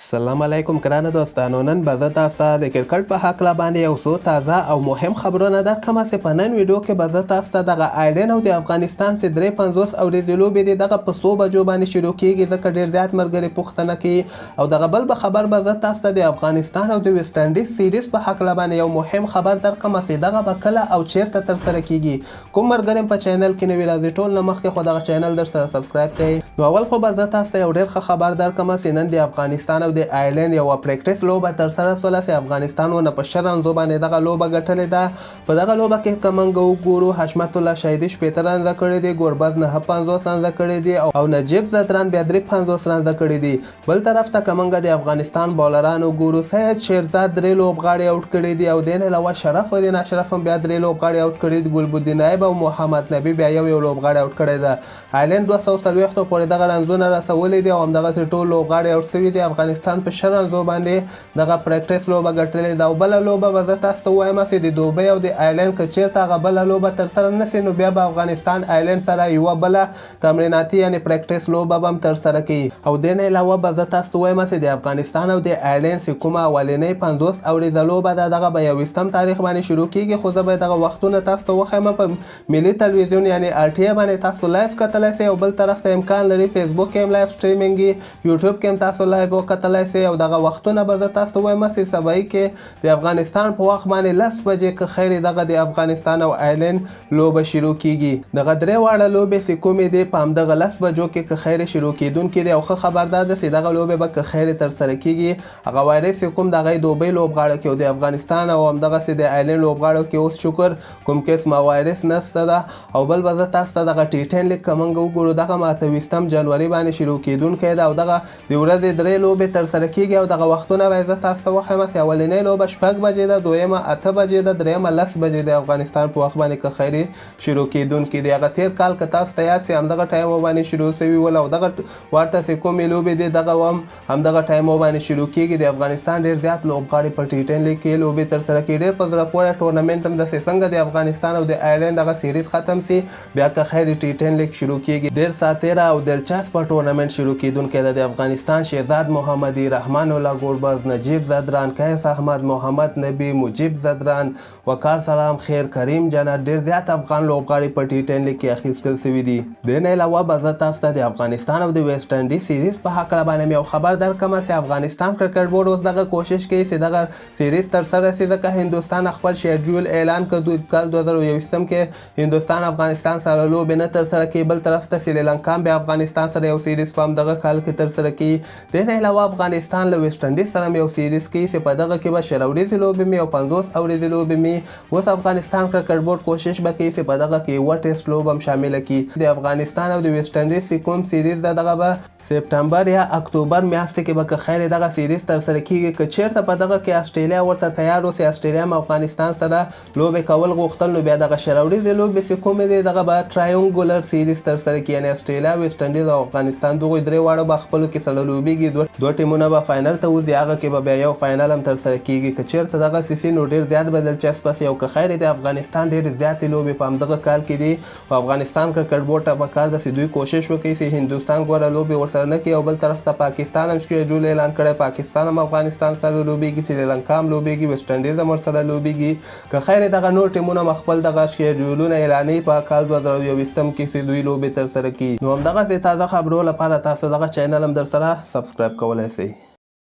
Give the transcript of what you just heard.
سلام علیکم ګرانو دوستانو، نن به زه تاسو ته د کرکټ په هکله باندې یو څو تازه او مهم خبرونه درکړم. چې په نن ویډیو کې به زه تاسو ته دغه آیرلینډ او د افغانستان چې 53 اورېدې لوبې دي دغه په څو بجو باندې شروع کیږي، ځکه ډېر زیات ملګري پوښتنه کوي. او دغه بل به خبر به زه تاسو ته د افغانستان او د ویسټ انډیز سیریز په هکله باندې یو مهم خبر درکړم چې دغه به کله او چیرته ترسره کیږي. کوم ملګري په چینل کې نوي راځي ټول نه مخکې خو دغه چینل در سره سبسکرایب کړئ. نو اول خو به زه تاسو ته یو ډېر ښه خبر درکړم چې نن د افغانستان او د آیرلینډ یو پریکټیس لوبه ترسره شوله چې افغانستان ونه په 6 رنزو باندې دغه لوبه ګټلې ده. په دغه لوبه کې که موږ وګورو، حشمت الله شهیدي 15 رنزه کړي دي، ګوربز 59 رنزه کړي دي او نجیب زدران بیا 53 رنزه کړي دي. بل طرف ته که موږ د افغانستان بالران وګورو، سید شیرزاد 3 لوبغاړي اوټ کړي دي او دې نه علاوه شرف الدین اشرف هم بیا 3 لوبغاړي اوټ کړي دي. ګلبدین نایب او محمد نبی بیا یو لوبغاړي اوټ کړی ده. آیرلینډ 240 پورې دغه رنزونه رسولي دي او همدغسې ټول لوبغاړي اوټ شوي دي. افغانستان په 6 رنزو باندې دغه پریکټیس لوبه ګټلې ده. او بله لوبه به زه تاسو ته ووایم چې د دوبۍ او د آیرلینډ که چېرته هغه بله لوبه ترسره نه سي، نو بیا به افغانستان آیرلینډ سره یوه بله تمریناتي یعنې پریکټیس لوبه به هم ترسره کوي. او دې نه علاوه به زه تاسو ته ووایم چې د افغانستان او د آیرلینډ چې کومه اولنۍ 50 اوریزه لوبه ده دغه به 21 تاریخ باندې شروع کیږي. خو زه به دغه وختونه تاسو ته وښیم په ملي تلویزیون یعنې RTA باندې تاسو لایف کتلی سئ. او بل طرف ته امکان لري فیسبوک کې هم لایف سټریمینګ وي، یوټیوب کې هم تاسو لایف وکتلی سئ. او دغه وختونه به زه تاسو ته وایم چې سبایی کې د افغانستان په وخت باندې 10 بجې که خیر دغه د افغانستان او آیرلینډ لوبه شروع کیږي. دغه درې واړه لوبې چې کومې دي په همدغه 10 بجو کې که خیر شروع کیدونکي دي. او ښه خبر دا ده چې دغه لوبې به که خیر ترسره کیږي. هغه وایرس چې کوم دغه دوبۍ لوبغاړو کې او د افغانستان او همدغسې د آیرلینډ لوبغاړو کې اوس شکر کوم قسمه وایرس نشته ده. او بل به زه تاسو ته دغه T10 لیګ که موږ وګورو دغه 28 جنوري باندې شروع کیدونکی ده او دغه د ورځې 3 لوبې ترسره کیږي. او دغه وختونه به زه تاسو ته وښیم چې اولنۍ لوبه 6 بجې ده، دویمه 8 بجې ده، دریمه 10 بجې د افغانستان په وخت باندې که خیري شروع کیدونکي دي. هغه تیر کال که تاسو ته یاد سي همدغه ټایم باندې شروع سوي ول او دغه ورته چې کومې لوبې دي دغه هم همدغه ټایم باندې شروع کیږي. د افغانستان ډېر زیات لوبغاړي په T10 لیګ کې لوبې ترسره کوي. ډېر په زړه پورې ټورنمنټ هم داسې څنګه د افغانستان او د آیرلینډ دغه سیریز ختم سي بیا که خیر T10 لیګ شروع کیږي. ډېر ساتیره او دلچسپه ټورنمنټ شروع کیدونکی ده. د افغانستان شهزاد محمدي، رحمان الله ګوربز، نجیب زدران، قیس احمد، محمد نبی، مجیب زدران، وقار سلام، خیر کریم جنت، ډېر زیات افغان لوبغاړي په T10 لیګ کې اخیستل سوي دي. دې نه علاوه به زه تاسو ته د افغانستان او د ویسټ انډیز سیریز په هکله باندې یو خبر درکړم چې افغانستان کرکټ بورډ اوس دغه کوشش کوي چې دغه سیریز ترسره سي، ځکه هندوستان خپل شیډول اعلان کړ کال 2021 کې هندوستان افغانستان سره لوبې نه ترسره کوي. بل طرف ته سریلانکا بیا افغانستان سره یو سیریز په همدغه کال کې ترسره کوي. دې نه علاوه افغانستان له ویسټ انډیز سره یو سیریز کوي چې په دغه کې به 6 ورځې لوبې مې او 50 ورځې لوبې مې. اوس افغانستان کرکټ بورډ کوشش به کوي چې په دغه کې یوه ټیسټ لوبه هم شامله کړي. د افغانستان او د ویسټ انډیز کوم سیریز ده دغه به سپتمبر یا اکتوبر میاشتې کې به که خیر دغه سیریز ترسره کیږي. که چیرته په دغه کې استرالیا ورته تیار اوسي، استرالیا هم افغانستان سره لوبې کول غوښتل، نو بیا دغه 6 ورځې لوبې چې کومې دي دغه به ټرایونګولر سیریز ترسره کړي، یعنې استرالیا، ویسټ انډیز او افغانستان دغوی درې واړه به خپلو کې سره لوبېږي. دوه ټیمونه به فاینل ته وځي، هغه کې به بیا یو فاینل هم ترسره کیږي. که چیرته دغه سیسي نو ډېر زیات به دلچسپه سي. او که خیر د افغانستان ډېرې زیاتې لوبې په همدغه کال کې دي او افغانستان کرکټ بورډ ته پکار ده چې دوی کوشش وکړي چې هندوستان ګوره لوبې ورسره نه کړي. او بل طرف ته پاکستان هم شیډول اعلان کړی، پاکستان هم افغانستان سره لوبېږي، سریلانکا هم لوبېږي، ویسټ انډیز هم ورسره لوبېږي. که خیر دغه نور ټیمونه هم خپل دغه شیډولونه اعلانوي په کال 2021 کې چې دوی لوبې ترسره کړي. نو همدغسې تازه خبرو لپاره تاسو دغه چینل هم در سره سبسکرایب کولی سئ.